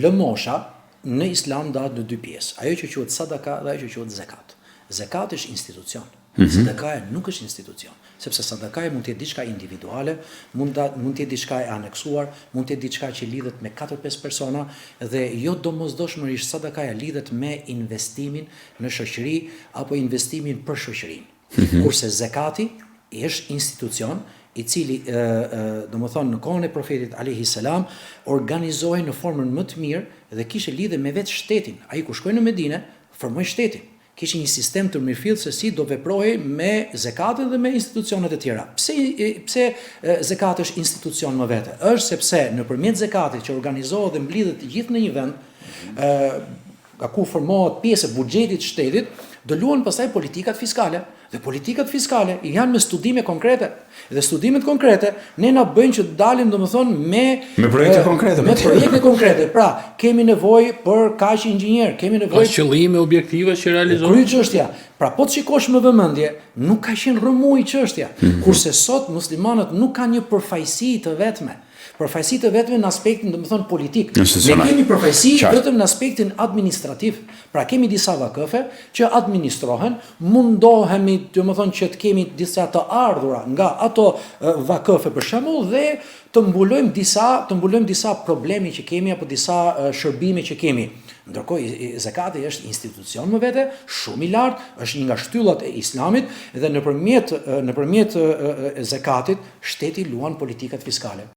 lëmosha në islam ndahet në dy pjesë. Ajo që quhet sadaka dhe ajo që quhet zakat. Zakati është institucion. Sadakaja nuk është institucion, sepse sadakaja mund të jetë diçka individuale, mund të jetë diçka e aneksuar, mund të jetë diçka që lidhet me 4-5 persona dhe jo domosdoshmërisht sadakaja lidhet me investimin në shoqëri apo investimin për shoqërinë. Kurse zakati është institucion i cili, domethënë në kohën e profetit alayhi salam, organizohej në formën më të mirë dhe kishte lidhje me vetë shtetin. Ai kur shkoi në Medinë, formoi shtetin. Kishte një sistem të mirëfillt se si do veprohej me zakatin dhe me institucionet e tjera. Pse zakati është institucion më vete? Është sepse nëpërmjet zakatit që organizohet dhe mblidhet të gjithë në një vend, ku formohet pjesë e buxhetit të shtetit, do luan pastaj politikat fiskale. Dhe politikat fiskale janë me studime konkrete. Dhe studimet konkrete ne na bëjnë që të dalim domethënë me projekte konkrete. Me projekte konkrete. Pra, kemi nevojë për kaq inxhinier, kemi nevojë për qëllime objektive që realizohen. Kryej çështja. Pra, po të shikosh me vëmendje, nuk ka qenë rrëmuj çështja. Kurse sot muslimanët nuk kanë një përfaqësi të vetme. Përfaqësi të vetme në aspektin, domethënë, politik. Ne kemi përfaqësi vetëm në aspektin administrativ. Pra kemi disa vakëfe që administrohen, mundohemi, domethënë, që të kemi disa të ardhura nga ato vakëfe për shembull dhe të mbulojmë disa probleme që kemi apo disa shërbime që kemi. Ndërkohë zakati është institucion më vete, shumë i lartë, është një nga shtyllat e islamit dhe nëpërmjet zakatit shteti luan politikat fiskale.